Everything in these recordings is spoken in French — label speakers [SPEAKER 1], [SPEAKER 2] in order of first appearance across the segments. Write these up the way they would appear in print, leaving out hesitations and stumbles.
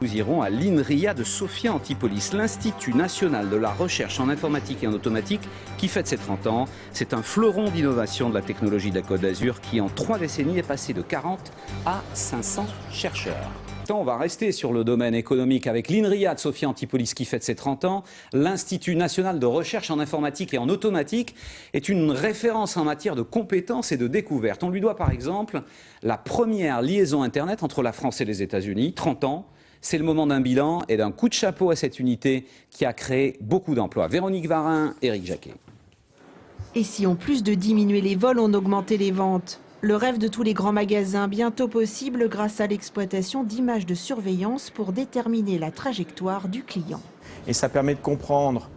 [SPEAKER 1] Nous irons à l'INRIA de Sophia Antipolis, l'Institut national de la recherche en informatique et en automatique qui fête ses 30 ans. C'est un fleuron d'innovation de la technologie de la Côte d'Azur qui en 3 décennies est passé de 40 à 500 chercheurs. On va rester sur le domaine économique avec l'INRIA de Sophia Antipolis qui fête ses 30 ans. L'Institut national de recherche en informatique et en automatique est une référence en matière de compétences et de découvertes. On lui doit par exemple la première liaison Internet entre la France et les États-Unis, 30 ans. C'est le moment d'un bilan et d'un coup de chapeau à cette unité qui a créé beaucoup d'emplois. Véronique Varin, Éric Jacquet.
[SPEAKER 2] Et si en plus de diminuer les vols, on augmentait les ventes ? Le rêve de tous les grands magasins, bientôt possible grâce à l'exploitation d'images de surveillance pour déterminer la trajectoire du client.
[SPEAKER 3] Et ça permet de comprendre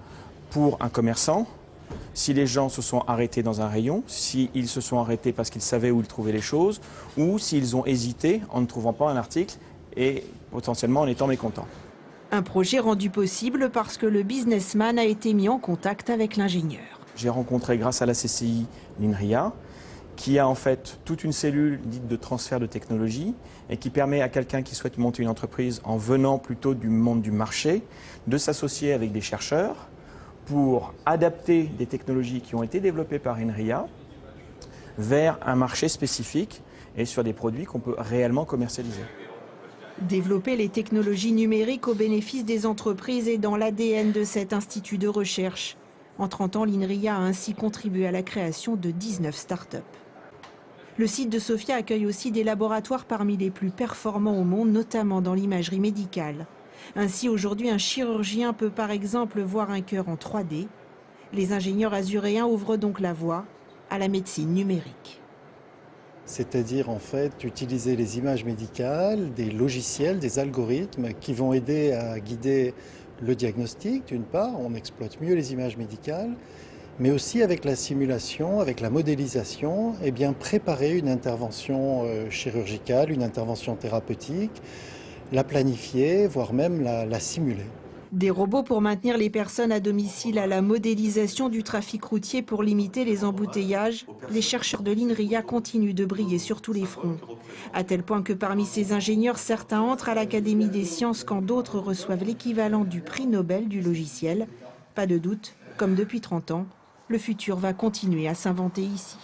[SPEAKER 3] pour un commerçant si les gens se sont arrêtés dans un rayon, s'ils se sont arrêtés parce qu'ils savaient où ils trouvaient les choses, ou s'ils ont hésité en ne trouvant pas un article et potentiellement en étant mécontents.
[SPEAKER 2] Un projet rendu possible parce que le businessman a été mis en contact avec l'ingénieur.
[SPEAKER 3] J'ai rencontré grâce à la CCI l'INRIA, qui a en fait toute une cellule dite de transfert de technologie et qui permet à quelqu'un qui souhaite monter une entreprise en venant plutôt du monde du marché de s'associer avec des chercheurs pour adapter des technologies qui ont été développées par INRIA vers un marché spécifique et sur des produits qu'on peut réellement commercialiser.
[SPEAKER 2] Développer les technologies numériques au bénéfice des entreprises est dans l'ADN de cet institut de recherche. En 30 ans, l'INRIA a ainsi contribué à la création de 19 start-up. Le site de Sophia accueille aussi des laboratoires parmi les plus performants au monde, notamment dans l'imagerie médicale. Ainsi, aujourd'hui, un chirurgien peut par exemple voir un cœur en 3D. Les ingénieurs azuréens ouvrent donc la voie à la médecine numérique.
[SPEAKER 4] C'est-à-dire en fait utiliser les images médicales, des logiciels, des algorithmes qui vont aider à guider le diagnostic. D'une part, on exploite mieux les images médicales, mais aussi avec la simulation, avec la modélisation, eh bien préparer une intervention chirurgicale, une intervention thérapeutique, la planifier, voire même la simuler.
[SPEAKER 2] Des robots pour maintenir les personnes à domicile à la modélisation du trafic routier pour limiter les embouteillages, les chercheurs de l'INRIA continuent de briller sur tous les fronts. À tel point que parmi ces ingénieurs, certains entrent à l'Académie des sciences quand d'autres reçoivent l'équivalent du prix Nobel du logiciel. Pas de doute, comme depuis 30 ans, le futur va continuer à s'inventer ici.